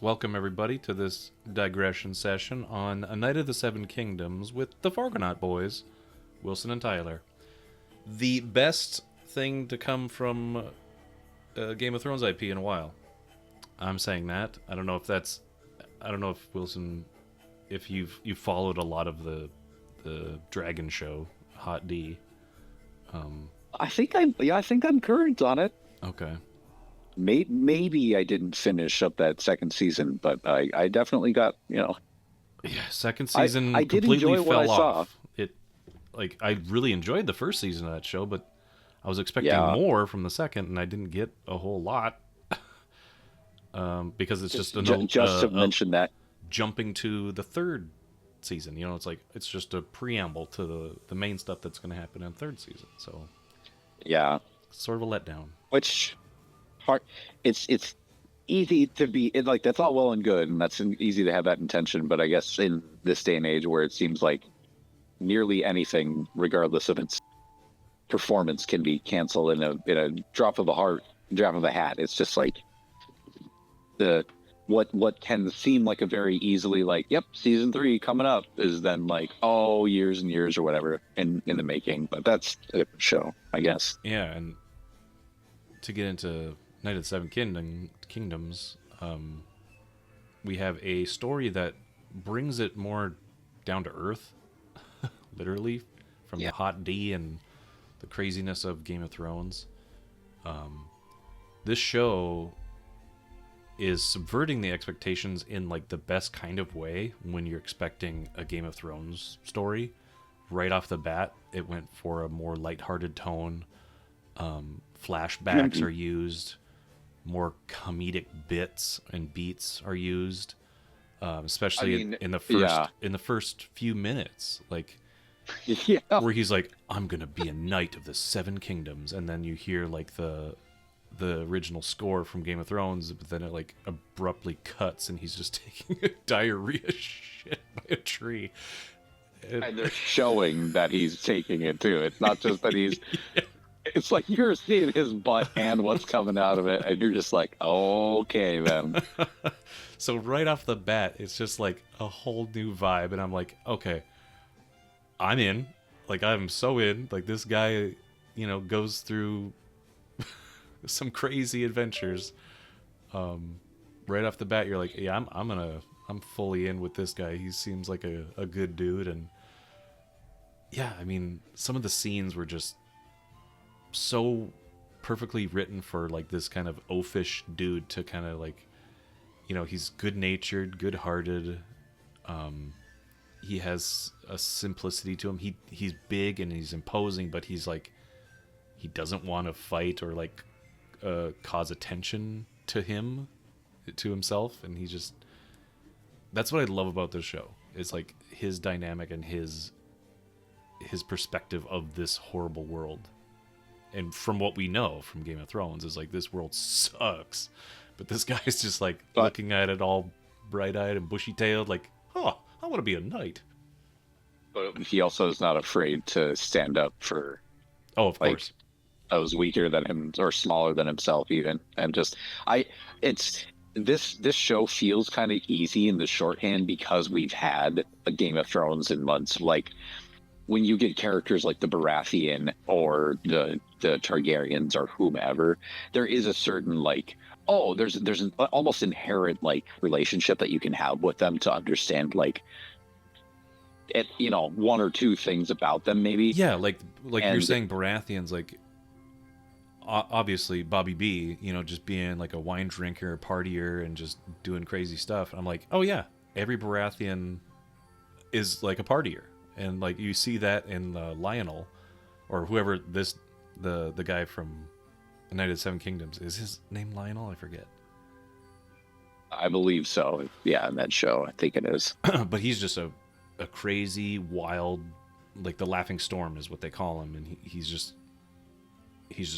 Welcome, everybody, to this digression session on A Night of the Seven Kingdoms with the Fargonaut boys, Wilson and Tyler. The best thing to come from Game of Thrones IP in a while. I'm saying that. I don't know if Wilson, if you've followed a lot of the Dragon show, Hot D. I think I'm current on it. Okay. Maybe I didn't finish up that second season, but I definitely got, Yeah, second I season I did completely enjoy what I fell saw. off. I really enjoyed the first season of that show, but I was expecting Yeah, more from the second, and I didn't get a whole lot because it's just just to mention that. jumping to the third season. It's just a preamble to the main stuff that's going to happen in third season. So Yeah, sort of a letdown. which part it's easy to be like that's all well and good, and that's easy to have that intention. But I guess in this day and age, where it seems like nearly anything, regardless of its performance, can be canceled in a drop of a hat. It's just like the what can seem like a very easily like, yep, season three coming up is then like, oh, years and years or whatever in the making. But that's a different show, I guess. Yeah, and to get into Night of the Seven Kingdoms, we have a story that brings it more down to earth, literally, from the Yeah. hot D and the craziness of Game of Thrones. This show is subverting the expectations in like the best kind of way when you're expecting a Game of Thrones story. Right off the bat, it went for a more lighthearted tone. Flashbacks are used, more comedic bits and beats are used, I especially mean, in the first yeah, in the first few minutes, like yeah. where he's like, "I'm gonna be a knight of the Seven Kingdoms," and then you hear like the original score from Game of Thrones, but then it like abruptly cuts and he's just taking a diarrhea shit by a tree. And they're showing that he's taking it too. It's not just that he's. Yeah. It's like you're seeing his butt and what's coming out of it, and you're just like, okay, then. So right off the bat, it's just like a whole new vibe, and I'm like, okay, I'm in. Like I'm so in. Like this guy, goes through some crazy adventures. Right off the bat, you're like, yeah, I'm fully in with this guy. He seems like a good dude, and yeah, I mean, some of the scenes were just so perfectly written for like this kind of oafish dude to kind of like, he's good natured, good hearted. He has a simplicity to him. He's big and he's imposing, but he's like, he doesn't want to fight or like cause attention to himself, and he just, that's what I love about this show. It's like his dynamic and his perspective of this horrible world. And from what we know from Game of Thrones is like, this world sucks, but this guy's just like But looking at it all bright-eyed and bushy-tailed, like, I want to be a knight. he also is not afraid to stand up for Oh, of like course. those weaker than him or smaller than himself, even. And just, I, it's this show feels kind of easy in the shorthand because we've had a Game of Thrones in months. Like when you get characters like the Baratheon or the Targaryens or whomever, there is a certain like, oh, there's an almost inherent like relationship that you can have with them to understand like one or two things about them maybe. Yeah, like you're And saying, Baratheon's like, obviously Bobby B, just being like a wine drinker, partier, and just doing crazy stuff. I'm like, oh yeah, every Baratheon is like a partier, and like you see that in Lionel, or whoever the guy from The Night of the Seven Kingdoms, is his name Lionel? I forget. I believe so. Yeah, in that show, I think it is. But he's just a crazy, wild, like the Laughing Storm is what they call him, and he's just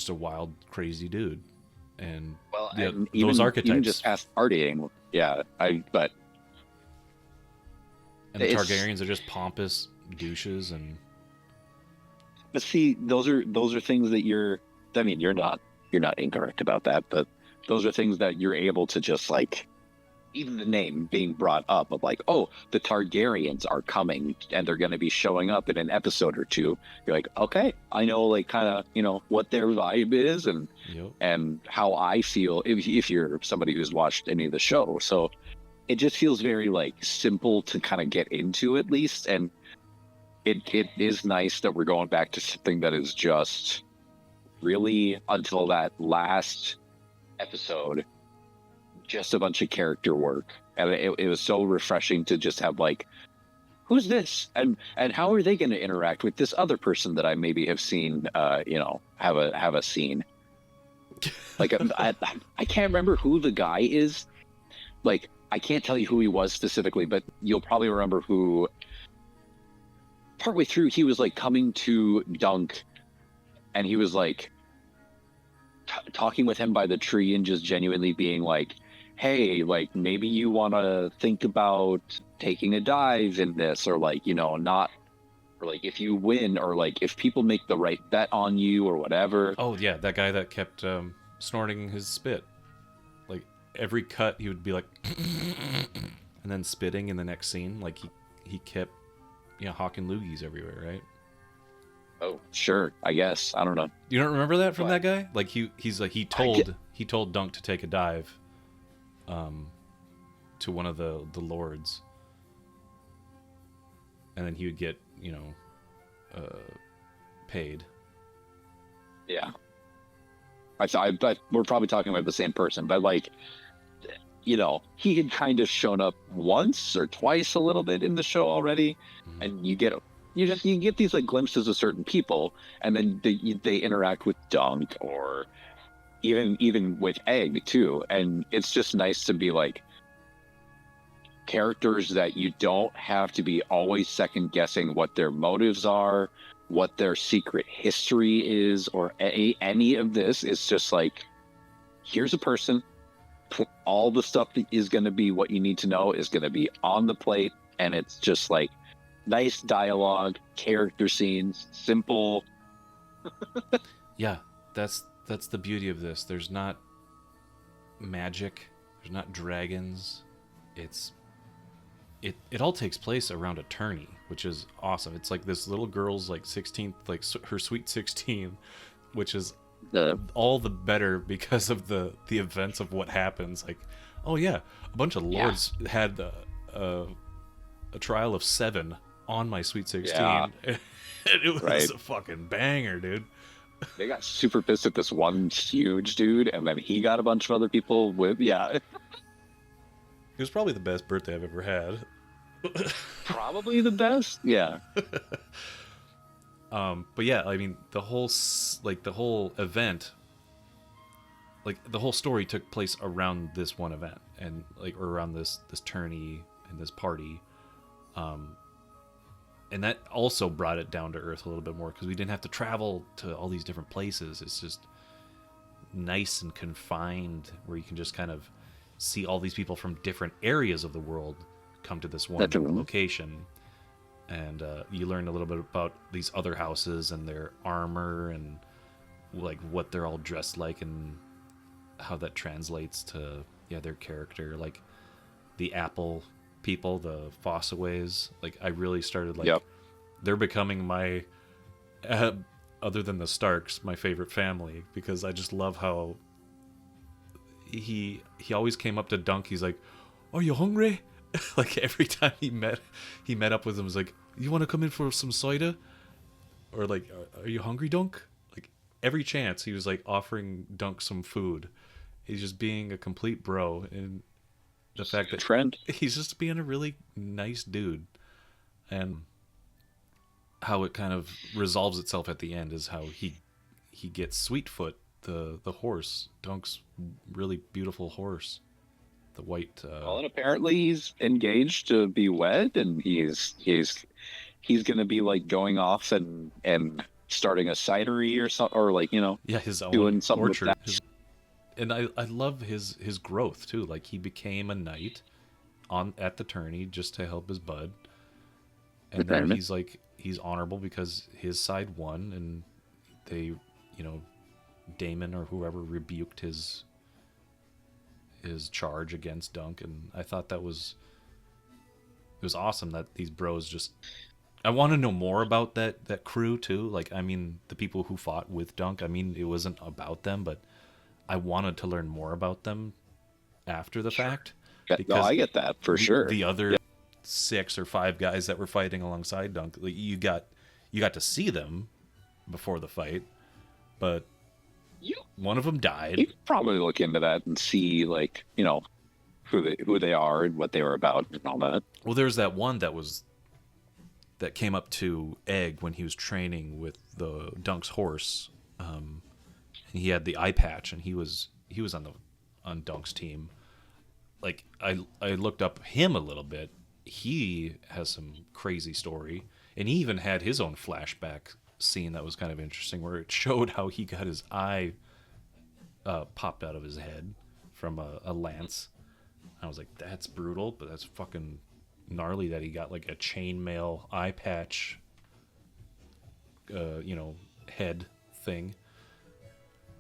a wild, crazy dude. And Well, yeah, and those even archetypes. just past partying, yeah. But And the it's Targaryens are just pompous douches, and but see, those are things that you're. I mean, you're not incorrect about that, but those are things that you're able to just like even the name being brought up of like, oh, the Targaryens are coming and they're going to be showing up in an episode or two. You're like, okay, I know like kind of, what their vibe is Yep. and how I feel if you're somebody who's watched any of the show. So it just feels very like simple to kind of get into at least. And it is nice that we're going back to something that is just really until that last episode just a bunch of character work, and it was so refreshing to just have like, who's this, and how are they going to interact with this other person that I maybe have seen, have a scene. Like I can't remember who the guy is. Like I can't tell you who he was specifically, but you'll probably remember who. Partway through, he was like coming to Dunk, and he was like talking with him by the tree and just genuinely being like, hey, like maybe you want to think about taking a dive in this, or like, not, or like if you win, or like if people make the right bet on you or whatever. Oh yeah, that guy that kept snorting his spit. Like every cut, he would be like, and then spitting in the next scene. Like he kept, hawking loogies everywhere, right? Oh, sure, I guess. I don't know. You don't remember that from What? that guy? Like he told Dunk to take a dive, to one of the lords, and then he would get paid. Yeah. But we're probably talking about the same person, but like, he had kind of shown up once or twice a little bit in the show already, Mm-hmm. and you get these like glimpses of certain people, and then they interact with Dunk, or even with Egg too, and it's just nice to be like characters that you don't have to be always second guessing what their motives are, what their secret history is, or any of this. It's just like, here's a person. All the stuff that is going to be what you need to know is going to be on the plate, and it's just like nice dialogue, character scenes, simple. Yeah, that's the beauty of this. There's not magic. There's not dragons. It all takes place around a tourney, which is awesome. It's like this little girl's like 16th, like her sweet 16, which is all the better because of the events of what happens. Like, oh yeah, a bunch of lords had a trial of 7 on my sweet 16, Yeah. and it was Right. a fucking banger, dude. They got super pissed at this one huge dude, and then he got a bunch of other people with, It was probably the best birthday I've ever had. probably the best. Yeah. But yeah, I mean, the whole event, like the whole story took place around this one event, and like or around this tourney and this party, and that also brought it down to earth a little bit more because we didn't have to travel to all these different places. It's just nice and confined, where you can just kind of see all these people from different areas of the world come to this one location. And you learn a little bit about these other houses and their armor and like what they're all dressed like and how that translates to their character. Like the Apple people, the Fossaways. Like I really started like they're becoming my other than the Starks, my favorite family, because I just love how he always came up to Dunk. He's like, "Are you hungry?" Like every time he met up with him, was like, "You want to come in for some cider?" Or like, "Are you hungry, Dunk?" Like every chance he was like offering Dunk some food. He's just being a complete bro, and the fact that Trend. he's just being a really nice dude. And how it kind of resolves itself at the end is how he gets Sweetfoot, the horse, Dunk's really beautiful horse, the white. Well, and apparently he's engaged to be wed, and he's gonna be like going off and starting a cidery or something, or like his own doing something orchard. with that. And I love his growth too. Like he became a knight at the tourney just to help his bud, and now he's honorable because his side won, and they, Damon or whoever rebuked his his charge against Dunk, and I thought it was awesome that these bros just. I want to know more about that crew too. Like, I mean, the people who fought with Dunk. I mean, it wasn't about them, but I wanted to learn more about them after the Sure. fact No, because I get that for the sure. the other Yeah. 6 or 5 guys that were fighting alongside Dunk, like, you got to see them before the fight, but You one of them you died. could probably look into that and see, like, who they are and what they were about and all that. Well, there's that one that came up to Egg when he was training with the Dunk's horse. And he had the eye patch, and he was on Dunk's team. Like, I looked up him a little bit. He has some crazy story, and he even had his own flashback scene that was kind of interesting, where it showed how he got his eye popped out of his head from a lance. I was like, that's brutal, but that's fucking gnarly that he got like a chainmail eye patch, head thing.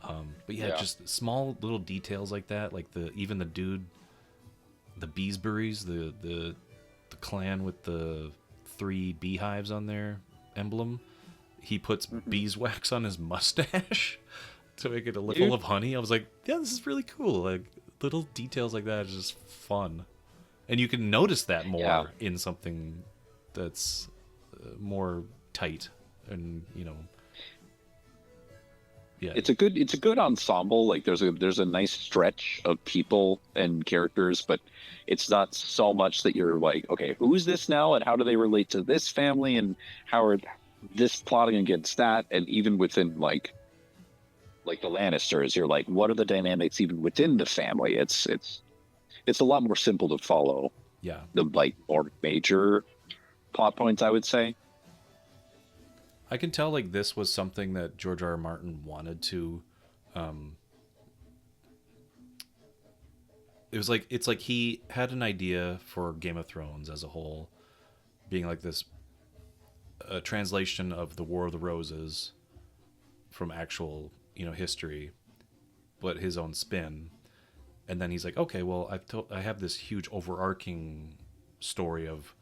But yeah, Yeah. just small little details like that, like even the dude, the Beesburys, the clan with the 3 beehives on their emblem. He puts beeswax on his mustache to make it a little Dude. of honey. I was like, yeah, this is really cool. Like, little details like that is just fun, and you can notice that more Yeah. in something that's more tight, and yeah, It's a good ensemble. Like, there's a nice stretch of people and characters, but it's not so much that you're like, okay, who's this now and how do they relate to this family and how are this plotting against that? And even within like the Lannisters, you're like, what are the dynamics even within the family? It's a lot more simple to follow yeah. the like more major plot points, I would say. I can tell like this was something that George R. R. Martin wanted to. It's like he had an idea for Game of Thrones as a whole, being like this translation of the War of the Roses from actual history, but his own spin. And then he's like, okay, well, I have this huge overarching story of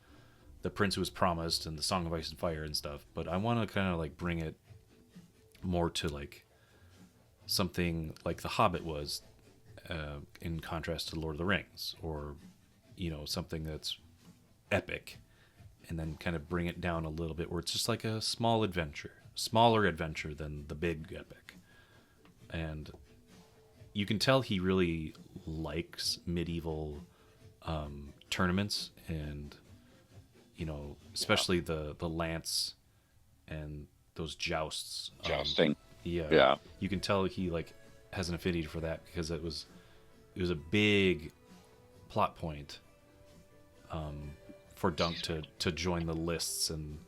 the prince who was promised and the Song of Ice and Fire and stuff, but I want to kind of like bring it more to like something like The Hobbit was, in contrast to Lord of the Rings, or something that's epic, and then kind of bring it down a little bit where it's just like a smaller adventure than the big epic. And you can tell he really likes medieval tournaments, and especially the lance and those jousts. Jousting. Yeah, Yeah. you can tell he like has an affinity for that because it was a big plot point for Dunk to join the lists, and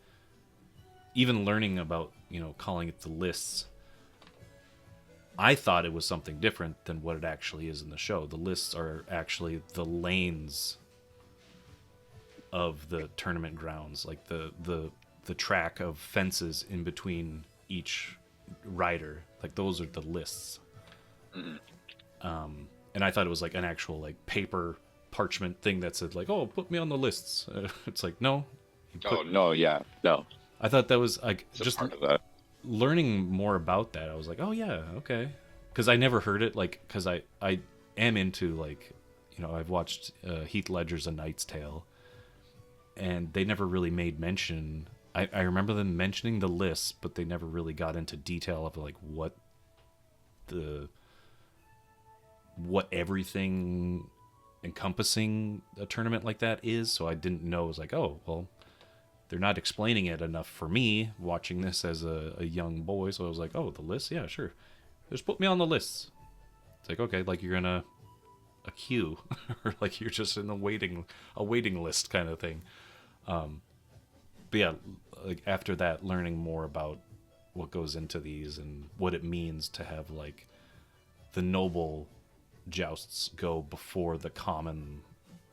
even learning about calling it the lists. I thought it was something different than what it actually is in the show. The lists are actually the lanes of the tournament grounds, like the track of fences in between each rider. Like, those are the lists. And I thought it was like an actual like paper parchment thing that said like, "Oh, put me on the lists." It's like, no. Oh no, yeah, no. I thought that was like It's a just part of that. learning more about that. I was like, oh yeah, okay, because I never heard it, like, because I am into like I've watched Heath Ledger's A Knight's Tale, and they never really made mention. I remember them mentioning the lists, but they never really got into detail of like what everything encompassing a tournament like that is. So I didn't know. It was like, oh well, they're not explaining it enough for me watching this as a young boy. So I was like, oh, the list, yeah, sure, just put me on the lists. It's like, okay, like you're in a queue or like you're just in a waiting list kind of thing. But yeah, like after that, learning more about what goes into these and what it means to have like the noble jousts go before the common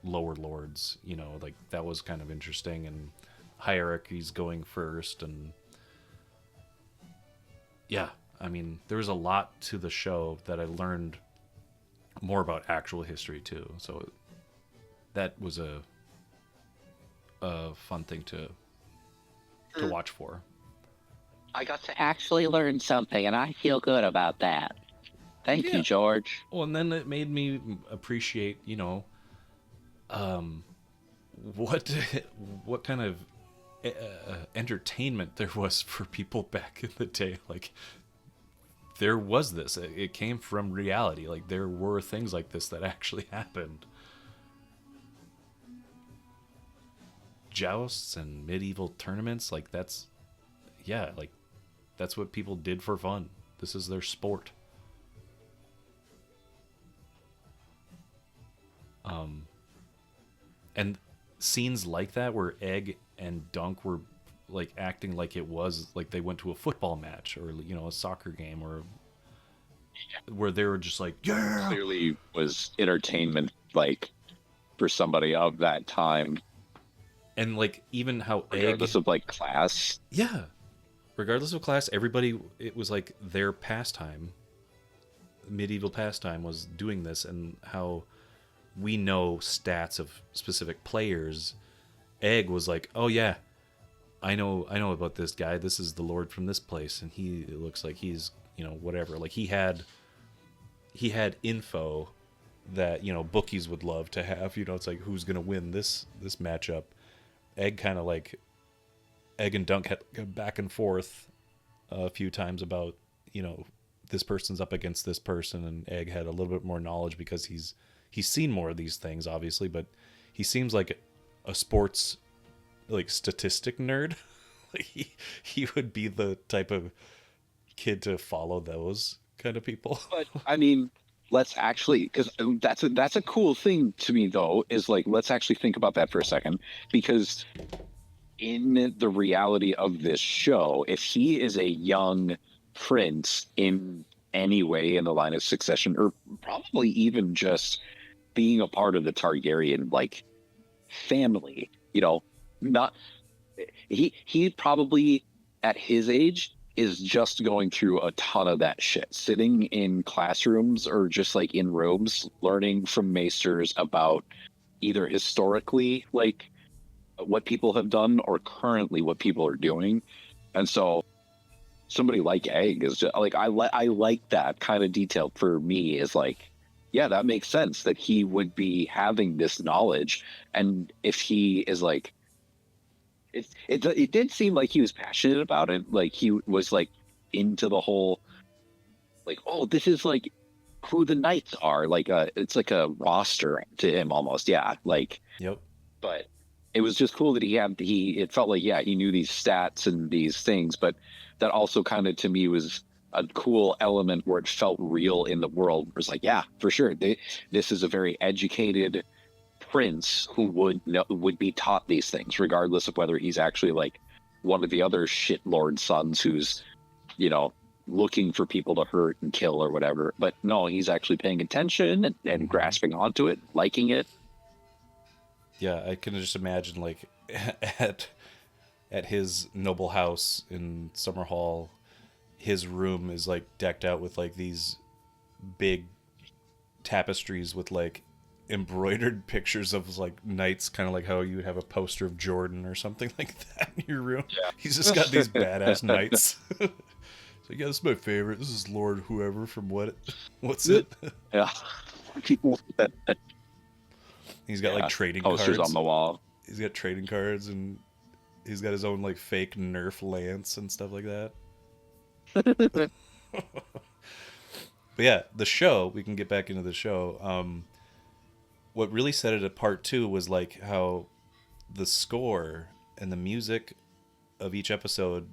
lower lords, like that was kind of interesting, and hierarchies going first. And yeah, I mean, there was a lot to the show that I learned more about actual history too. So that was a fun thing to watch for. I got to actually learn something, and I feel good about that. Thank you, Yeah. George. Well, and then it made me appreciate, what what kind of entertainment there was for people back in the day. Like there was this. It came from reality. Like there were things like this that actually happened. Jousts and medieval tournaments, like that's yeah, like that's what people did for fun. This is their sport. And scenes like that where Egg and Dunk were like acting like it was like they went to a football match or a soccer game or where they were just like yeah, Clearly was entertainment, like, for somebody of that time, and like even how Egg regardless of like class. yeah, regardless of class, everybody it was like their pastime, medieval pastime was doing this, and how we know stats of specific players. Egg was like, oh yeah, I know about this guy. This is the lord from this place, and he it looks like he's whatever. Like he had info that bookies would love to have. It's like who's gonna win this matchup. Egg kind of like Egg and Dunk had back and forth a few times about this person's up against this person, and Egg had a little bit more knowledge because he's seen more of these things, obviously, but he seems like a sports like statistic nerd. Like he would be the type of kid to follow those kind of people. But I mean, let's actually, because that's a cool thing to me though, is like let's actually think about that for a second, because in the reality of this show, if he is a young prince in any way in the line of succession, or probably even just being a part of the Targaryen like family, not he probably at his age is just going through a ton of that shit, sitting in classrooms or just like in rooms, learning from maesters about either historically like what people have done or currently what people are doing. And so somebody like Egg is just like I like that kind of detail. For me is like, yeah, that makes sense that he would be having this knowledge. And if he is like it did seem like he was passionate about it, like he was like into the whole like, oh, this is like who the knights are, like it's like a roster to him almost, yeah, like. Yep. But it was just cool that it felt like, yeah, he knew these stats and these things, but that also kind of to me was a cool element where it felt real in the world. It was like, yeah, for sure, this is a very educated prince who would be taught these things regardless of whether he's actually like one of the other shit lord sons who's looking for people to hurt and kill or whatever. But no, he's actually paying attention and grasping onto it, liking it. Yeah, I can just imagine like at his noble house in Summerhall, his room is like decked out with like these big tapestries with like embroidered pictures of like knights, kind of like how you would have a poster of Jordan or something like that in your room. Yeah. He's just got these badass knights. So yeah, this is my favorite. This is Lord whoever from what's it? Yeah. He's got like trading posters cards on the wall. He's got trading cards, and he's got his own like fake Nerf lance and stuff like that. But yeah, the show, we can get back into the show. What really set it apart too was like how the score and the music of each episode,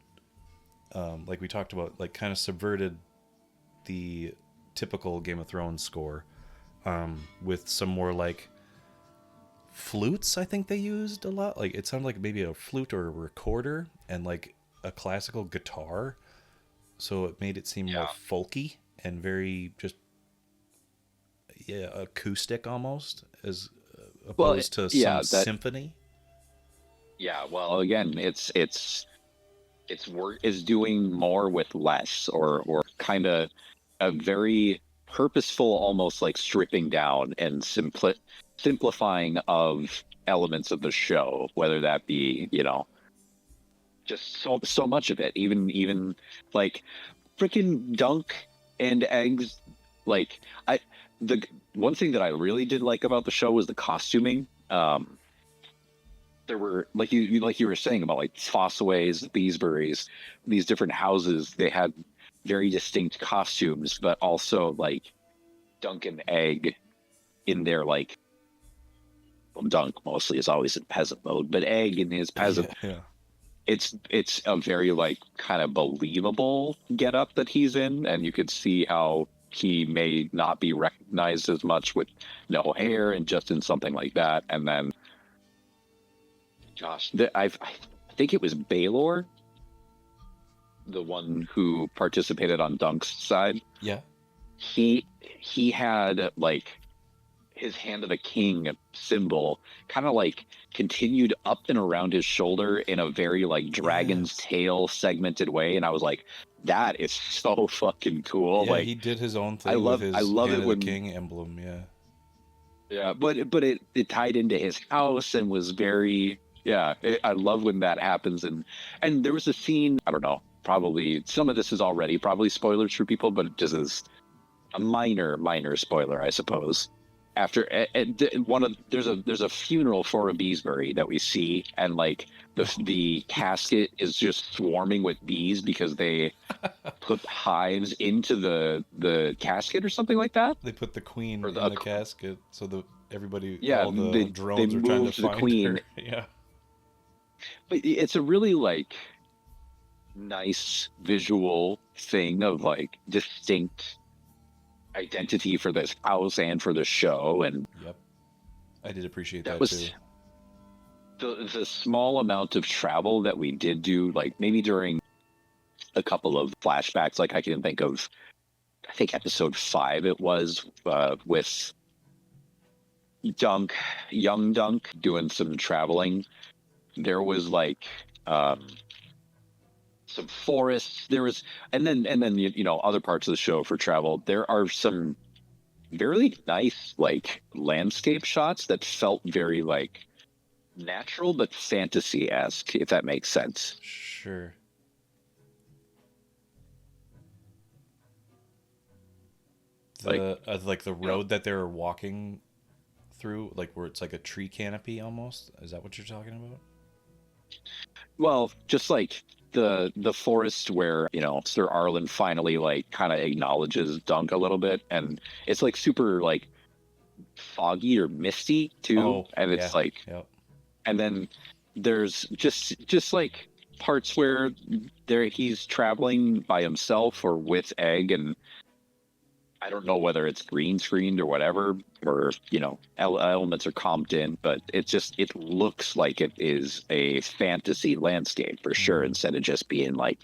like we talked about, like kind of subverted the typical Game of Thrones score, with some more like flutes. I think they used a lot. Like it sounded like maybe a flute or a recorder and like a classical guitar. So it made it seem more folky and very just acoustic almost, as opposed to some symphony. Yeah, well, again, it's work is doing more with less, or kind of a very purposeful, almost like stripping down and simplifying of elements of the show, whether that be, just so much of it, even like freaking Dunk and Eggs. Like I the one thing that I really did like about the show was the costuming. There were like you were saying about like Fossaways, Beesbury's, these different houses. They had very distinct costumes, but also like Dunk and Egg in their like well, Dunk mostly is always in peasant mode, but Egg in his Yeah, peasant, yeah. it's a very like kind of believable getup that he's in, and you could see how he may not be recognized as much with no hair and just in something like that. And then, gosh, I think it was Baylor, the one who participated on Dunk's side. Yeah. He had like his hand of the king symbol kind of like continued up and around his shoulder in a very like dragon's Yes. tail segmented way, and I was like, that is so fucking cool. Yeah, like he did his own I thing with I his love Hand it of the when King emblem, yeah. yeah, but it tied into his house and was very yeah. I love when that happens, and there was a scene. I don't know. Probably some of this is already probably spoilers for people, but it just is a minor spoiler, I suppose. After one of there's a funeral for a Beesbury that we see, and like the casket is just swarming with bees because they put hives into the casket or something like that. They put the queen Or in the casket so that everybody, yeah, all the they drones are trying to moved the find her. queen. Yeah. But it's a really like nice visual thing of like distinct identity for this house and for the show, and Yep. I did appreciate that that too. was the small amount of travel that we did do, like maybe during a couple of flashbacks. Like I can think of, I think episode 5 it was with Dunk, young Dunk, doing some traveling. There was like some forests. There was, and then other parts of the show for travel. There are some very nice like landscape shots that felt very like natural but fantasy-esque, if that makes sense. Sure. Like, Like the road that they were walking through, like where it's like a tree canopy almost. Is that what you're talking about? well, just like the forest where Sir Arlen finally like kind of acknowledges Dunk a little bit, and it's like super like foggy or misty too, Oh, and yeah. it's like, Yep. and then there's just like parts where there he's traveling by himself or with Egg, and I don't know whether it's green screened or whatever, or elements are comped in, but it looks like it is a fantasy landscape for sure, Mhm. instead of just being like,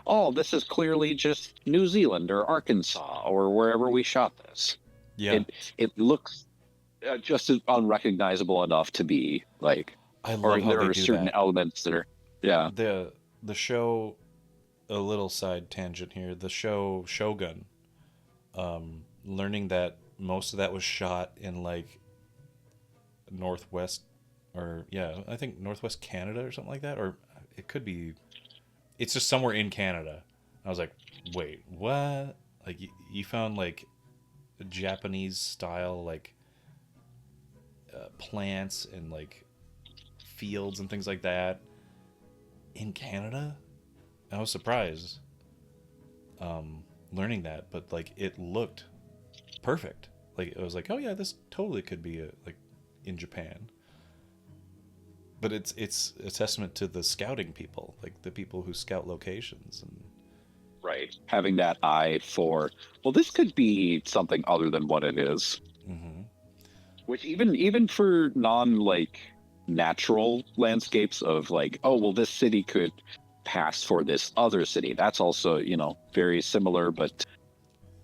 oh, this is clearly just New Zealand or Arkansas or wherever we shot this. Yeah. It looks just as unrecognizable enough to be like, I or love how there they are do certain that. elements that are yeah. The show, a little side tangent here. The show Shogun, learning that most of that was shot in like northwest, or yeah, I think northwest Canada or something like that, or it could be. It's just somewhere in Canada. I was like, wait, what? Like you found like Japanese style like plants and like fields and things like that in Canada. I was surprised learning that, but like it looked perfect. Like it was like, oh yeah, this totally could be like in Japan. But it's a testament to the scouting people, like the people who scout locations and Right. Having that eye for, well, this could be something other than what it is. mm-hmm. Which even for non like natural landscapes of like, oh well, this city could pass for this other city. That's also, very similar but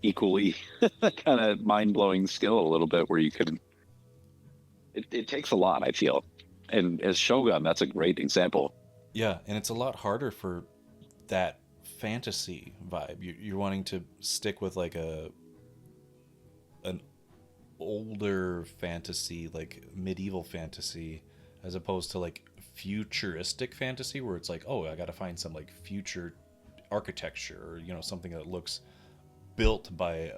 equally kind of mind blowing skill a little bit where you could it takes a lot, I feel. And as Shogun, that's a great example. Yeah, and it's a lot harder for that fantasy vibe. You're wanting to stick with like a an older fantasy, like medieval fantasy, as opposed to like futuristic fantasy where it's like, oh, I got to find some like future architecture, or something that looks built by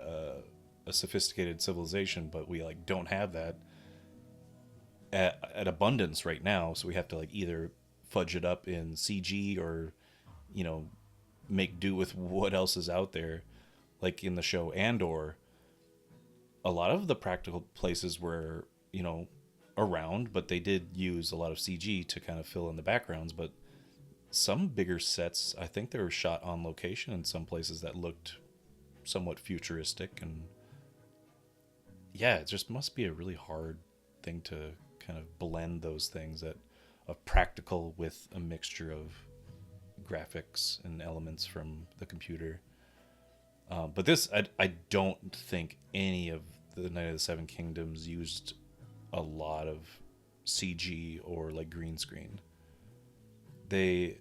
a sophisticated civilization, but we like don't have that at abundance right now, so we have to like either fudge it up in CG or you know make do with what else is out there. Like in the show Andor, a lot of the practical places were around, but they did use a lot of CG to kind of fill in the backgrounds. But some bigger sets, I think they were shot on location in some places that looked somewhat futuristic. And yeah, it just must be a really hard thing to kind of blend those things, that of practical with a mixture of graphics and elements from the computer. But this, I don't think any of the Night of the Seven Kingdoms used a lot of CG or like green screen. They,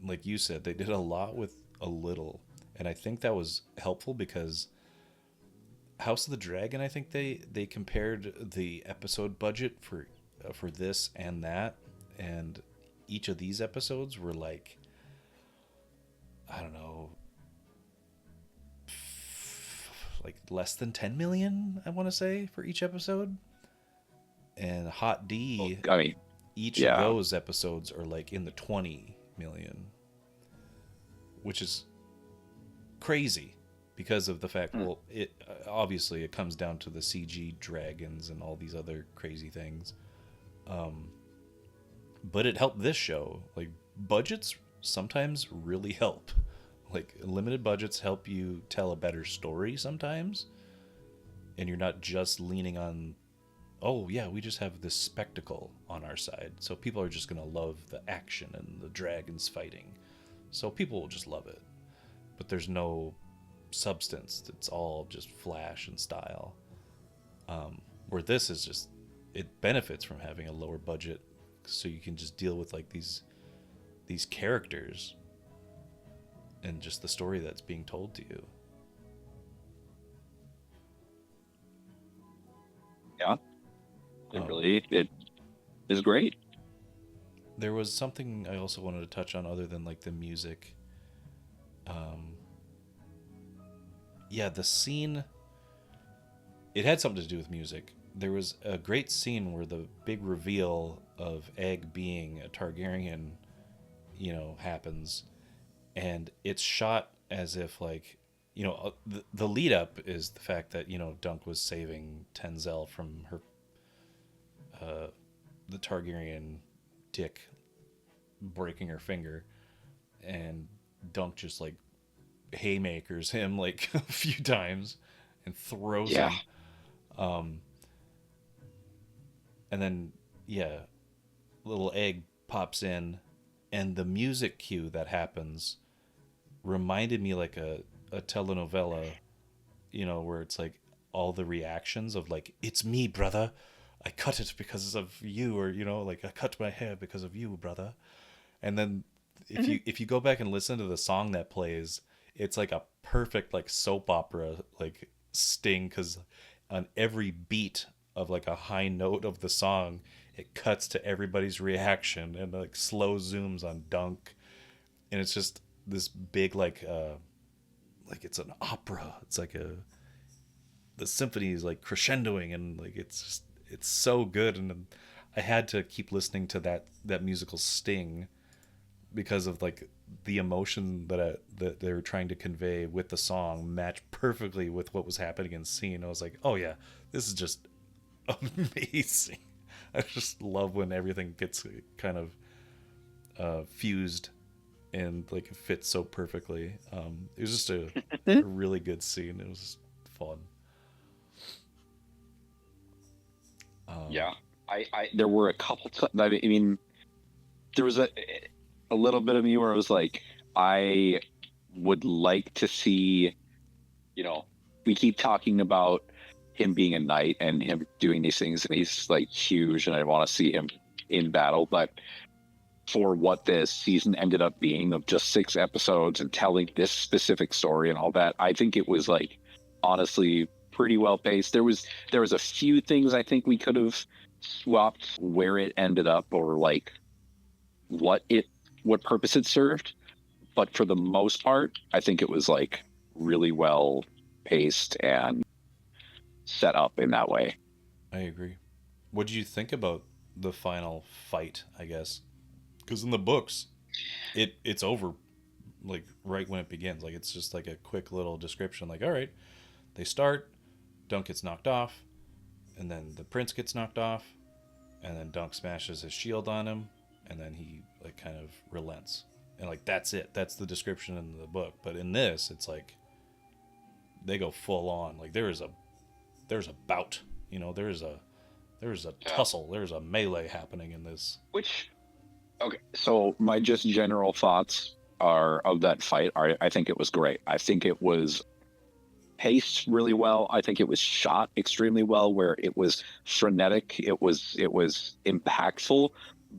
like you said, they did a lot with a little, and I think that was helpful because House of the Dragon, I think they compared the episode budget for this and that, and each of these episodes were like, I don't know, like less than 10 million, I want to say, for each episode. And Hot D, I mean, each of those episodes are like in the 20 million, which is crazy because of the fact, well, it obviously it comes down to the CG dragons and all these other crazy things. But it helped this show. Like, budgets sometimes really help. Like, limited budgets help you tell a better story sometimes. And you're not just leaning on, oh, yeah, we just have this spectacle on our side. So people are just going to love the action and the dragons fighting. So people will just love it. But there's no substance. It's all just flash and style. Where this is just, it benefits from having a lower budget, so you can just deal with like these characters and just the story that's being told to you. Yeah, it is great. There was something I also wanted to touch on other than like the music. Yeah, the scene, it had something to do with music. There was a great scene where the big reveal of Egg being a Targaryen, happens, and it's shot as if like, the lead up is the fact that, Dunk was saving Tenzel from her, the Targaryen dick breaking her finger, and Dunk just like haymakers him like a few times and throws him. And then, little Egg pops in, and the music cue that happens reminded me like a telenovela, where it's like all the reactions of like, it's me, brother. I cut it because of you, or, like I cut my hair because of you, brother. And then if you go back and listen to the song that plays, it's like a perfect like soap opera like sting, because on every beat of like a high note of the song, it cuts to everybody's reaction and like slow zooms on Dunk, and it's just this big like it's an opera. It's like the symphony is like crescendoing, and like it's so good. And I had to keep listening to that musical sting because of like the emotion that they were trying to convey with the song matched perfectly with what was happening in the scene. I was like, oh yeah, this is just amazing. I just love when everything gets kind of fused and like it fits so perfectly. It was just a really good scene. It was just fun. I there were a couple I mean, there was a little bit of me where I was like, I would like to see, we keep talking about him being a knight and him doing these things, and he's like huge, and I want to see him in battle. But for what this season ended up being, of just 6 episodes and telling this specific story and all that, I think it was like honestly pretty well paced. There was a few things I think we could have swapped where it ended up, or like what it what purpose it served. But for the most part, I think it was like really well paced and set up in that way. I agree. What do you think about the final fight, I guess? Because in the books, it's over like right when it begins. Like it's just like a quick little description. Like, all right, they start, Dunk gets knocked off, and then the prince gets knocked off, and then Dunk smashes his shield on him, and then he like kind of relents. And like that's it. That's the description in the book. But in this, it's like they go full on. Like there's a bout. You know, there's a tussle. There's a melee happening in this. Which, okay, so my just general thoughts are of that fight are I think it was great. I think it was paced really well. I think it was shot extremely well, where it was frenetic. It was impactful,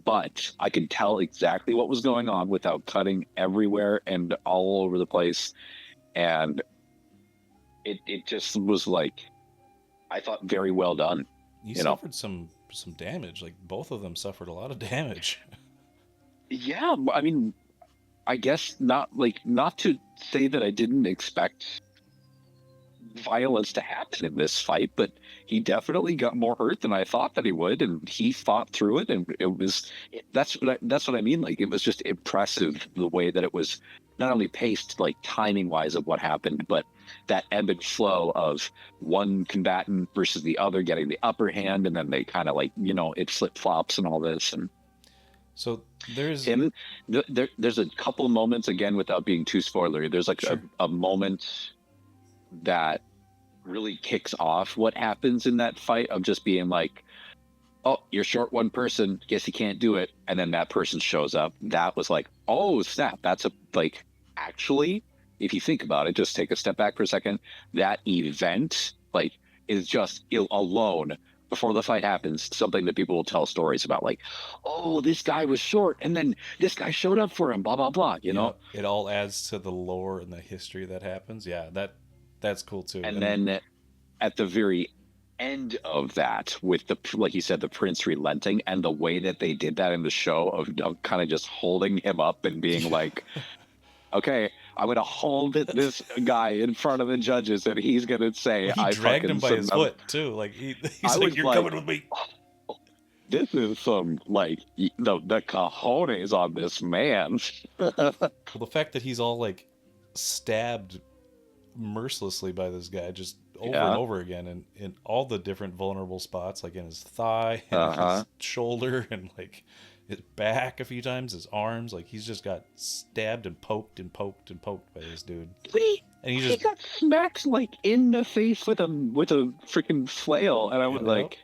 but I could tell exactly what was going on without cutting everywhere and all over the place. And it just was like, I thought, very well done. He You know, suffered some damage. Like both of them suffered a lot of damage. yeah. I mean, I guess not to say that I didn't expect violence to happen in this fight, but he definitely got more hurt than I thought that he would, and he fought through it, and that's what I mean. Like, it was just impressive the way that it was not only paced, like timing wise of what happened, but that ebb and flow of one combatant versus the other getting the upper hand, and then they kind of like, it flip flops and all this. And So there's him, there's a couple moments, again, without being too spoilery. There's like Sure. a moment that really kicks off what happens in that fight, of just being like, oh, you're short one person, guess you can't do it, and then that person shows up. That was like, oh snap, that's actually, if you think about it, just take a step back for a second, that event like is just alone, before the fight happens, something that people will tell stories about, like, oh, this guy was short and then this guy showed up for him, blah blah blah, yeah, it all adds to the lore and the history that happens. Yeah, that's cool too. and then at the very end of that, with the, like you said, the prince relenting, and the way that they did that in the show of kind of just holding him up and being like, okay, I'm gonna hold this guy in front of the judges, and he's gonna say, he I dragged fucking him by his foot too. Like he's I like, was you're like, coming with me. this is some, like, the cojones on this man. Well, the fact that he's all like stabbed mercilessly by this guy just over and Yeah. over again, and in all the different vulnerable spots, like in his thigh and Uh-huh. his shoulder and like his back a few times, his arms, like he's just got stabbed and poked and poked and poked by this dude. And he He just got smacked like in the face with a freaking flail, and I was Yeah. like,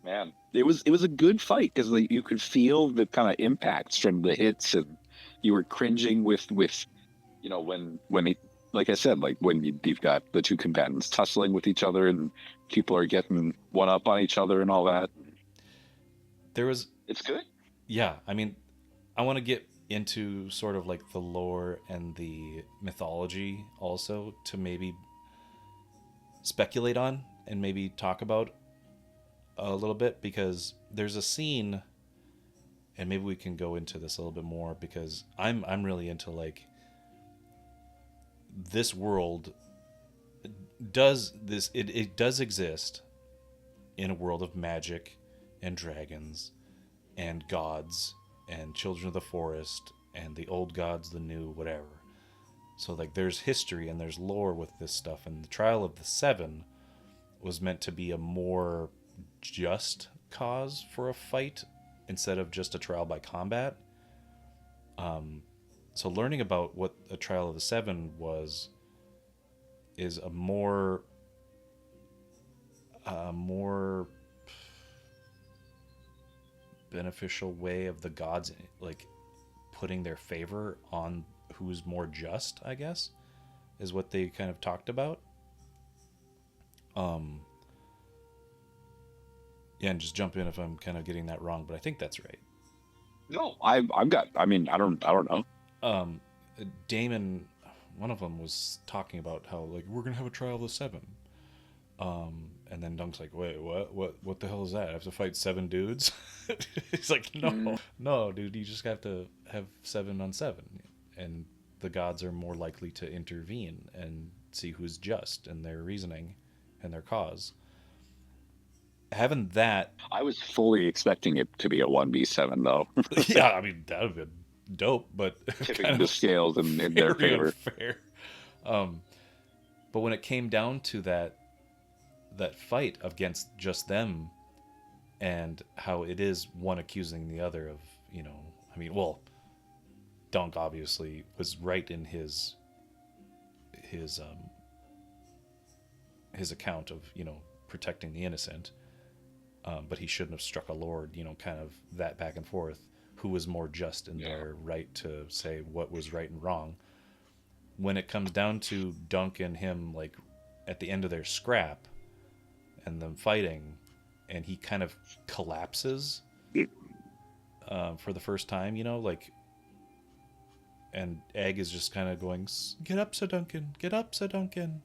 man, it was a good fight, because like, you could feel the kind of impacts from the hits, and you were cringing with when he, like I said, like when you've got the two combatants tussling with each other, and people are getting one up on each other and all that. there was It's good. Yeah, I mean, I want to get into sort of like the lore and the mythology also, to maybe speculate on and maybe talk about a little bit, because there's a scene, and maybe we can go into this a little bit more, because I'm really into like this world does this, it does exist in a world of magic and dragons and gods and children of the forest and the old gods, the new, whatever. So like there's history and there's lore with this stuff, and the Trial of the Seven was meant to be a more just cause for a fight instead of just a trial by combat. So learning about what a Trial of the Seven is a more beneficial way of the gods like putting their favor on who's more just, I guess, is what they kind of talked about. Yeah, and just jump in if I'm kind of getting that wrong, but I think that's right. No, I've got. I mean, I don't know. Damon, one of them was talking about how like we're gonna have a Trial of the Seven, And then Dunk's like, wait, what the hell is that? I have to fight 7 dudes? He's like, Mm. no, dude, you just have to have 7 on 7. And the gods are more likely to intervene and see who's just in their reasoning and their cause. Having that, I was fully expecting it to be a 1v7 though, yeah, I mean, that would have been dope, but tipping kind the of scales in their very favor. unfair. Um, but when it came down to that fight against just them, and how it is one accusing the other of, I mean, well, Dunk obviously was right in his um his account of, protecting the innocent, but he shouldn't have struck a lord, kind of that back and forth, who was more just in Yeah. their right to say what was right and wrong. When it comes down to Dunk and him, like at the end of their scrap and them fighting, and he kind of collapses for the first time, like, and Egg is just kind of going, "Get up, Ser Duncan, get up, Ser Duncan,"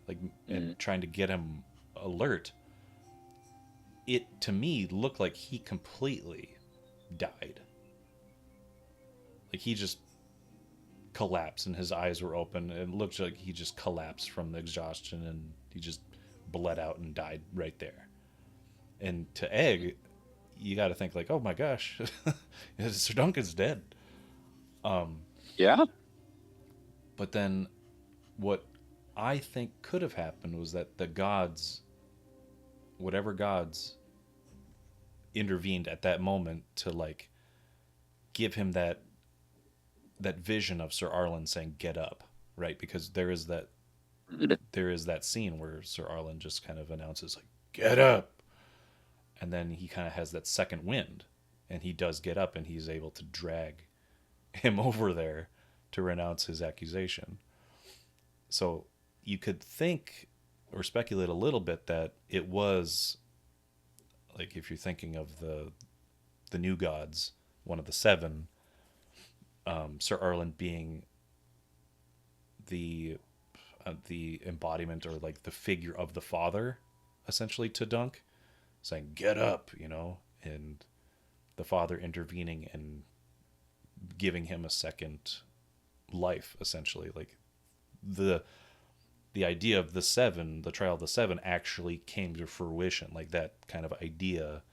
like, and Mm. trying to get him alert. It to me looked like he completely died. Like he just collapsed and his eyes were open. It looked like he just collapsed from the exhaustion and he just bled out and died right there. And to Egg, you got to think like, oh my gosh, Sir Duncan's dead. Um, Yeah. but then what I think could have happened was that the gods, whatever gods, intervened at that moment to like give him that vision of Sir Arlen saying "Get up," right? Because there is that scene where Sir Arlen just kind of announces like "Get up," and then he kind of has that second wind, and he does get up, and he's able to drag him over there to renounce his accusation. So you could think or speculate a little bit that it was like, if you're thinking of the new gods, one of the 7, Sir Arlen being the the embodiment or like the figure of the father, essentially, to Dunk, saying "Get up," and the father intervening and giving him a second life, essentially. Like the the idea of the 7, the trial of the 7, actually came to fruition. Like that kind of idea,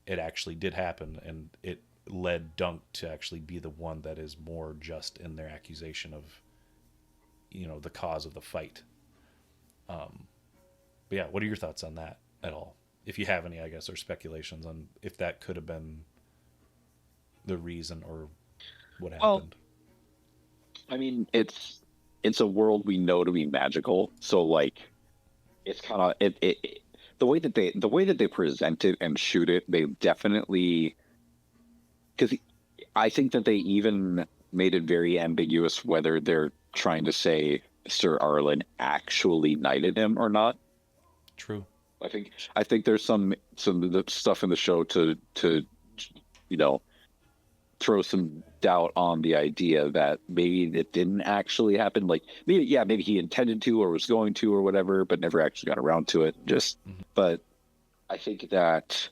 it actually did happen, and it led Dunk to actually be the one that is more just in their accusation of, the cause of the fight. But yeah, what are your thoughts on that at all? If you have any, I guess, or speculations on if that could have been the reason or what Well, happened. I mean, it's a world we know to be magical, so like it's kind of the way that they present it and shoot it, they definitely because I think that they even made it very ambiguous whether they're trying to say Sir Arlen actually knighted him or not. True. I think there's some of the stuff in the show to you know throw some doubt on the idea that maybe it didn't actually happen. Like maybe yeah, maybe he intended to or was going to or whatever, but never actually got around to it. Just Mm-hmm. but I think that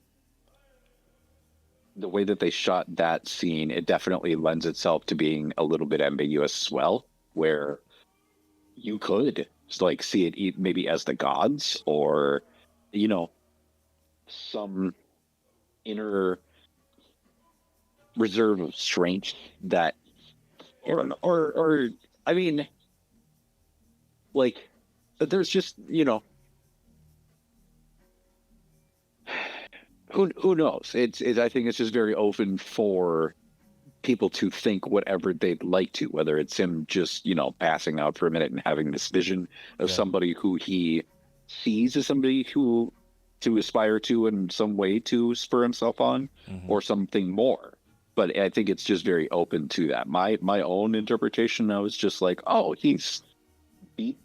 the way that they shot that scene, it definitely lends itself to being a little bit ambiguous as well, where you could like see it maybe as the gods or you know some inner reserve of strength that or I mean like there's just who knows it's I think it's just very open for people to think whatever they'd like to, whether it's him just passing out for a minute and having this vision of Yeah. somebody who he sees as somebody who to aspire to in some way to spur himself on, Mm-hmm. or something more. But I think it's just very open to that. My own interpretation, I was just like, oh, he's beat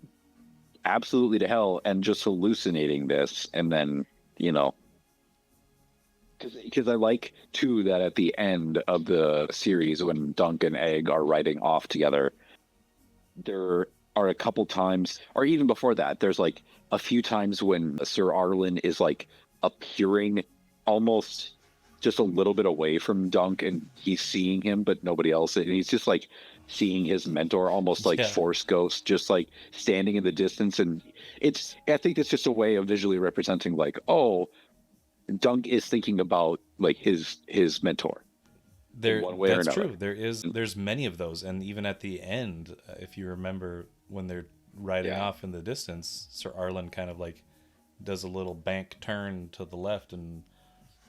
absolutely to hell and just hallucinating this, and then you know because I like too that at the end of the series when Dunk and Egg are riding off together, they're are a couple times, or even before that, there's like a few times when Sir Arlen is like appearing almost just a little bit away from Dunk and he's seeing him, but nobody else. And he's just like seeing his mentor almost like Yeah, Force Ghost, just like standing in the distance. And I think it's just a way of visually representing like, oh, Dunk is thinking about like his mentor in one way or that's another. true. There's many of those, and even at the end, if you remember when they're riding Yeah. off in the distance, Sir Arlen kind of like does a little bank turn to the left, and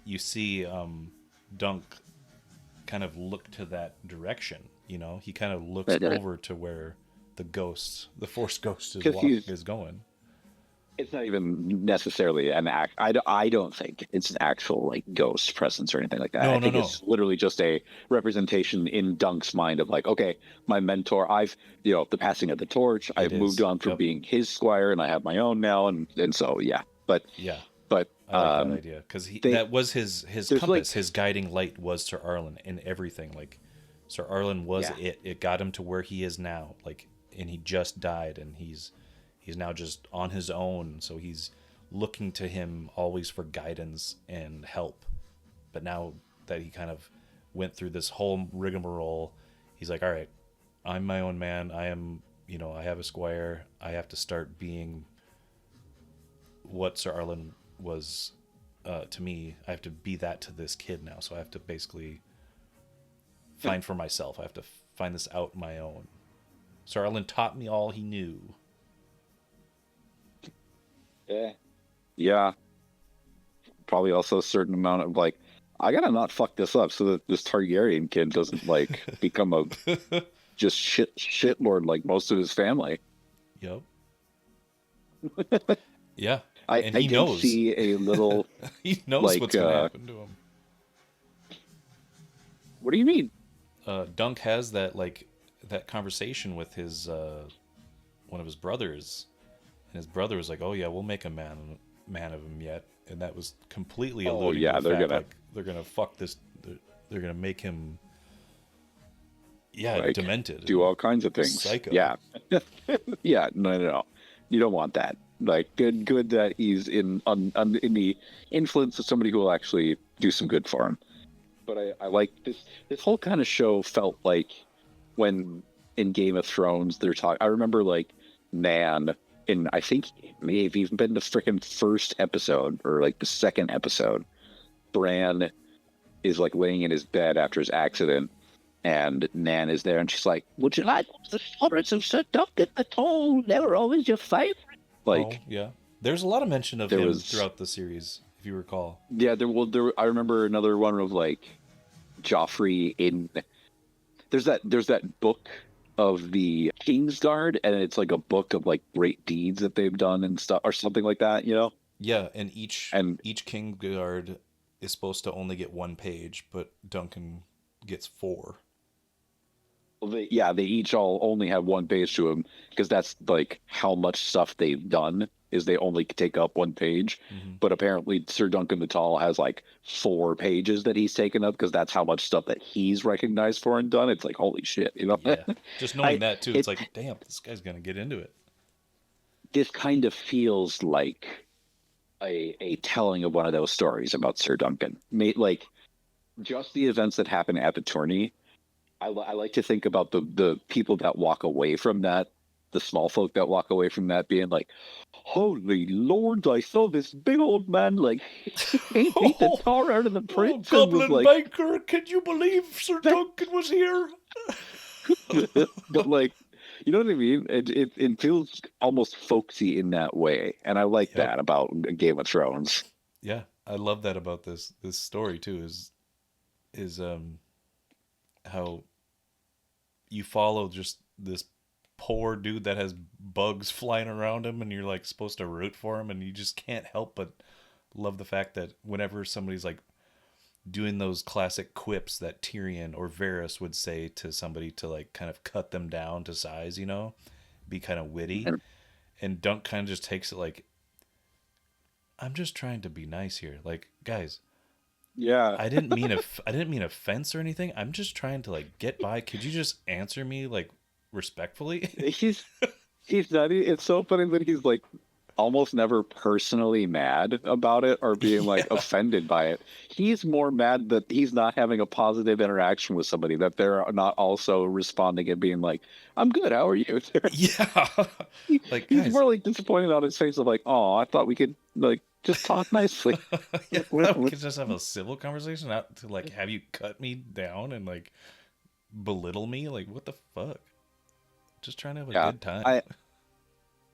you see Dunk kind of look to that direction. You know, he kind of looks over to where the Force Ghost Because he's is going. it's not even necessarily an act. I don't think it's an actual like ghost presence or anything like that. No, I no, think no. it's literally just a representation in Dunk's mind of like, okay, my mentor, the passing of the torch, It I've moved is. on from Yep. being his squire and I have my own now. And so, yeah, Yeah. but, I like that idea because they, that was his there's like, compass, his guiding light was Sir Arlen in everything. Like Sir Arlen was yeah, it. It got him to where he is now. Like, and he just died, and he's now just on his own. So he's looking to him always for guidance and help. But now that he kind of went through this whole rigmarole, he's like, all right, I'm my own man. I am, I have a squire. I have to start being what Sir Arlen was to me. I have to be that to this kid now. So I have to basically find for myself. I have to find this out my own. Sir Arlen taught me all he knew. yeah, yeah, probably also a certain amount of like, I gotta not fuck this up so that this Targaryen kid doesn't like become a just shit lord like most of his family. Yep. Yeah. I And I he did knows. see a little He knows like what's going to happen to him. what do you mean? Dunk has that conversation with his one of his brothers, and his brother was like, "Oh yeah, we'll make a man of him yet," and that was completely Oh alluding to yeah, the they're fact gonna like they're gonna fuck this. They're gonna make him, yeah, like demented do and all kinds of things. psycho. Yeah. Yeah, no. You don't want that. Like good that he's in the influence of somebody who will actually do some good for him. But I like this whole kind of show felt like when in Game of Thrones they're talking. I remember like Nan in I think it may have even been the freaking first episode or like the second episode. Bran is like laying in his bed after his accident, and Nan is there, and she's like, "Would you like the stories of Ser Duncan the Tall? They were always your favorite." Oh Like yeah, there's a lot of mention of there him was, throughout the series, if you recall. yeah, there. I remember another one of like Joffrey in. There's that book of the Kingsguard, and it's like a book of like great deeds that they've done and stuff, or something like that, you know. Yeah, and each And each King Guard is supposed to only get one page, but Duncan gets four. they each all only have one page to them because that's like how much stuff they've done is they only take up one page. Hmm. But apparently, Sir Duncan the Tall has like 4 pages that he's taken up because that's how much stuff that he's recognized for and done. It's like holy shit, you know. Yeah, just knowing I that too, it's it like, damn, this guy's gonna get into it. This kind of feels like a telling of one of those stories about Sir Duncan. Like just the events that happen at the tourney. I like to think about the people that walk away from that, the small folk that walk away from that being like, "Holy Lord, I saw this big old man like beat the Oh, tar out of the oh, prince and was Goblin like, Banker, can you believe Sir that, Duncan was here? but like, you know what I mean? It feels almost folksy in that way, and I like Yep. that about Game of Thrones. Yeah, I love that about this story too. Is how you follow just this poor dude that has bugs flying around him, and you're like supposed to root for him, and you just can't help but love the fact that whenever somebody's like doing those classic quips that Tyrion or Varys would say to somebody to like kind of cut them down to size, be kind of witty, And and Dunk kind of just takes it like, I'm just trying to be nice here, like guys. yeah, I didn't mean offense or anything. I'm just trying to like get by. Could you just answer me like respectfully? he's he's not. It's so funny that he's like almost never personally mad about it or being like Yeah. offended by it. He's more mad that he's not having a positive interaction with somebody, that they're not also responding and being like, "I'm good. How are you?" Yeah. Like, He's guys, more like disappointed on his face of like, "Oh, I thought we could like just talk nicely." yeah, I thought we could just have a civil conversation, not to like have you cut me down and like belittle me. Like, what the fuck? Just trying to have a Yeah, good time.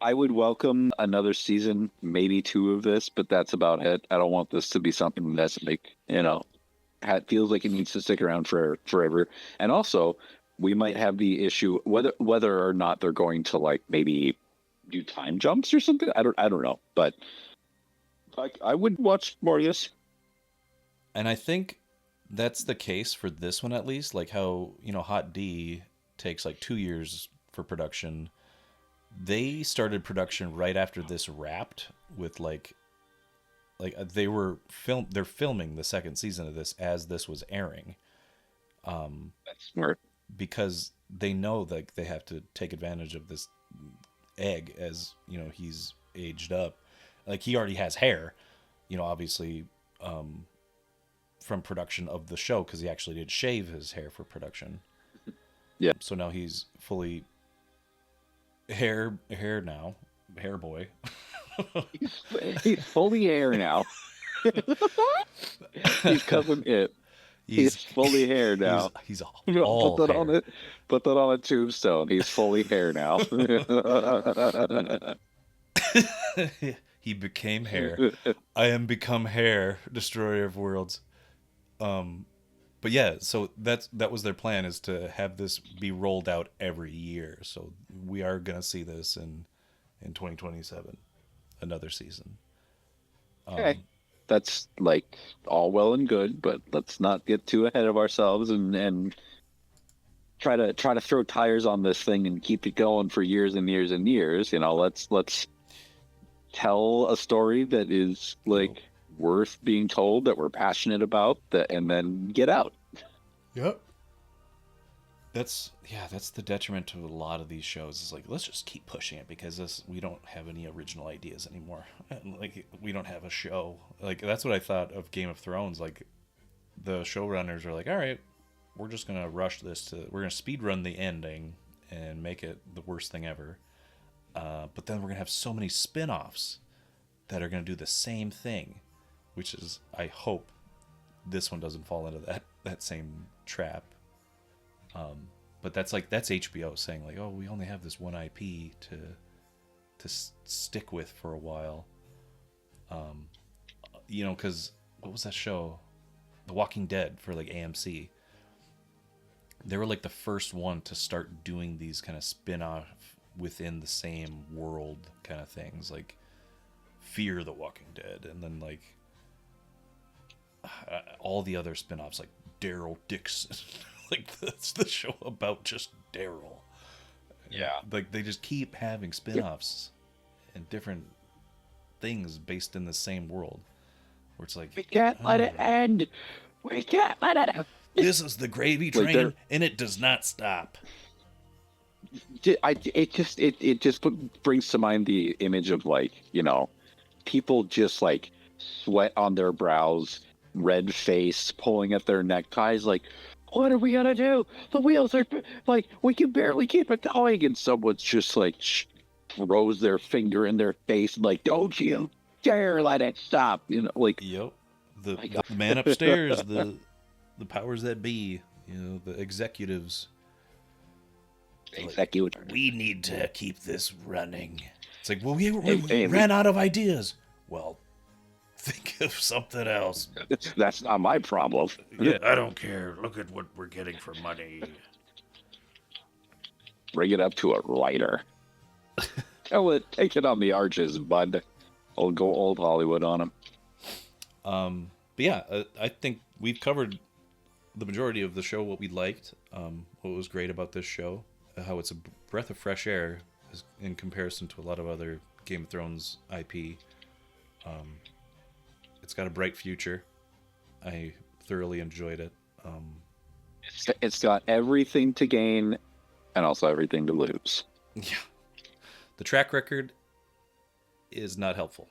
I would welcome another season, maybe two of this, but that's about it. I don't want this to be something that's like, feels like it needs to stick around for forever. And also, we might have the issue whether or not they're going to like maybe do time jumps or something. I don't know, but like I would watch more of this. And I think that's the case for this one at least. Like how, Hot D takes like 2 years for production. They started production right after this wrapped with they're filming the second season of this as this was airing. That's smart. Because they know that they have to take advantage of this egg as, he's aged up. Like he already has hair, obviously from production of the show because he actually did shave his hair for production. Yeah, So now he's fully hair now, hair boy. he's fully hair now. He's covering it. He's he's fully hair now. he's Put all that on hair. it. Put that on a tombstone. He's fully hair now. He became hair. I am become hair, destroyer of worlds. But yeah, so that was their plan, is to have this be rolled out every year. So we are gonna see this in 2027, another season. Okay. That's like all well and good, but let's not get too ahead of ourselves and try to throw tires on this thing and keep it going for years and years and years. Let's tell a story that is Yep. like worth being told, that we're passionate about, that and then get out. Yep. That's the detriment to a lot of these shows. Is like, let's just keep pushing it because we don't have any original ideas anymore. Like we don't have a show. Like that's what I thought of Game of Thrones. Like the showrunners are like, all right, we're just gonna rush this we're gonna speed run the ending and make it the worst thing ever. But then we're gonna have so many spin-offs that are gonna do the same thing, which is, I hope this one doesn't fall into that same trap. But that's HBO saying like, oh, we only have this one IP to stick with for a while. Because what was that show, The Walking Dead, for like AMC? They were like the first one to start doing these kind of spin-off within the same world kind of things, like Fear the Walking Dead, and then like all the other spin-offs like Daryl Dixon. Like that's the show about just Daryl. Yeah. Like they just keep having spin-offs and different things based in the same world, where it's like, We can't let it end. We can't let it end. this is the gravy Like train and it does not stop. it just brings to mind the image of like, people just like sweat on their brows, red face, pulling at their neckties, like, what are we gonna do? The wheels are like, we can barely keep it going, and someone's just like throws their finger in their face, like, don't you dare let it stop, like, Yep. The, my the man upstairs, the powers that be, the executives. executor. We need to keep this running. It's like, well, we Hey, ran out of ideas. Well, think of something else. that's not my problem. Yeah, I don't care. Look at what we're getting for money. Bring it up to a writer. Tell it, take it on the arches, bud. I'll go old Hollywood on him. But yeah, I think we've covered the majority of the show, what we liked, what was great about this show, how it's a breath of fresh air in comparison to a lot of other Game of Thrones IP. It's got a bright future. I thoroughly enjoyed it. It's got everything to gain and also everything to lose. Yeah. The track record is not helpful.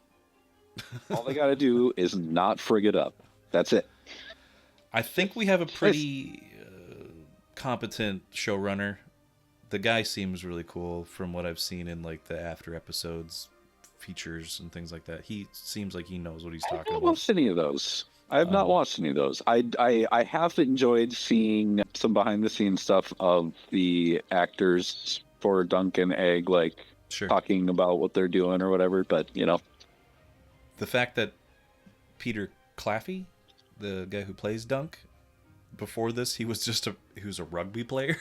All they got to do is not frig it up. That's it. I think we have a pretty competent showrunner. The guy seems really cool from what I've seen in like the after episodes, features, and things like that. He seems like he knows what he's talking I haven't about. watched any of those. I have not watched any of those. I have enjoyed seeing some behind the scenes stuff of the actors for Dunk and Egg, like Sure. talking about what they're doing or whatever. But you know, The fact that Peter Claffey, the guy who plays Dunk, before this he was a rugby player.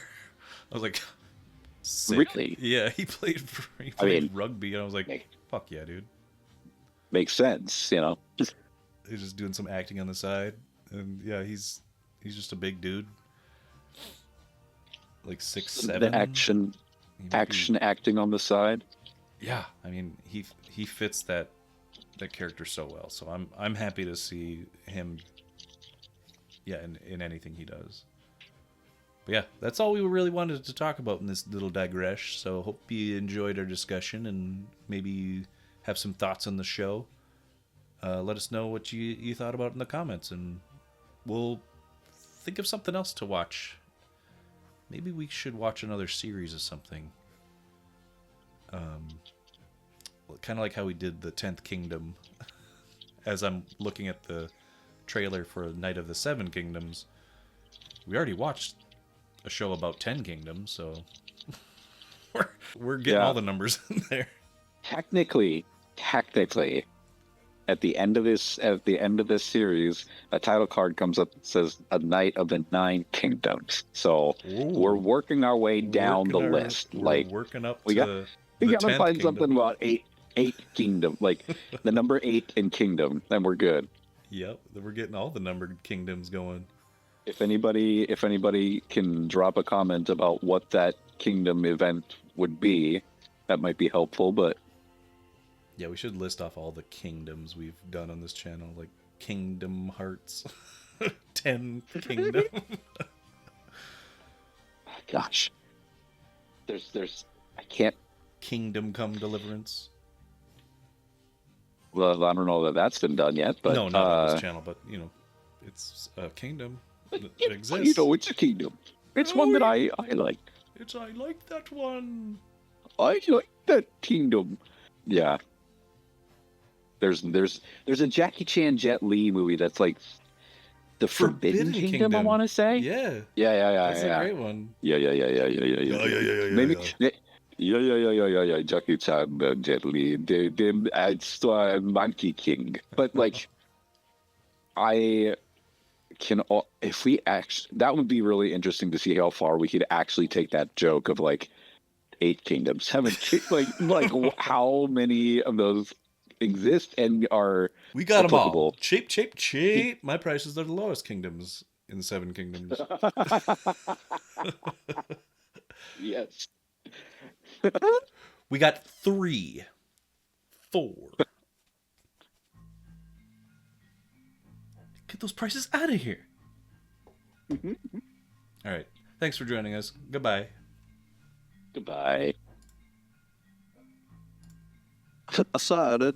I was like, sick. Really? Yeah, he played rugby, and I was like, fuck yeah, dude. Makes sense, you know. He's just doing some acting on the side, and yeah, he's just a big dude, like 6'7". The acting on the side. Yeah, I mean he fits that character so well. So I'm happy to see him. Yeah, in anything he does. But yeah, that's all we really wanted to talk about in this little digress. So hope you enjoyed our discussion and maybe have some thoughts on the show. Let us know what you thought about it in the comments, and we'll think of something else to watch. Maybe we should watch another series of something. Kind of like how we did the 10th Kingdom. As I'm looking at the trailer for Night of the Seven Kingdoms, we already watched a show about 10 kingdoms, so we're getting all the numbers in there. Technically, at the end of this series, a title card comes up that says "A Knight of the Nine Kingdoms." So we're working our way down the list. Like working up we to we the gotta 10th find kingdom. something about eight kingdom, like the number 8 in kingdom, then we're good. Yep, we're getting all the numbered kingdoms going. If anybody can drop a comment about what that kingdom event would be, that might be helpful. But yeah, we should list off all the kingdoms we've done on this channel, like Kingdom Hearts, 10 Kingdom. Gosh, there's I can't. Kingdom Come Deliverance. Well, I don't know that that's been done yet, but No, not on this channel, but you know, it's a kingdom that exists. You know, it's a kingdom. It's one that I like. I like that one. I like that kingdom. Yeah. There's a Jackie Chan Jet Li movie that's like the Forbidden Kingdom, I want to say. Yeah. Yeah. That's a great one. Yeah. Maybe. Yeah. Jackie Chan Jet Li, it's Monkey King. But like, if we actually, that would be really interesting to see how far we could actually take that joke of like 8 kingdoms, 7 like how many of those exist and are we got applicable. them all. Cheap. My prices are the lowest kingdoms in the 7 kingdoms. Yes. We got 3, 4. Get those prices out of here. All right. Thanks for joining us. Goodbye. Goodbye. Aside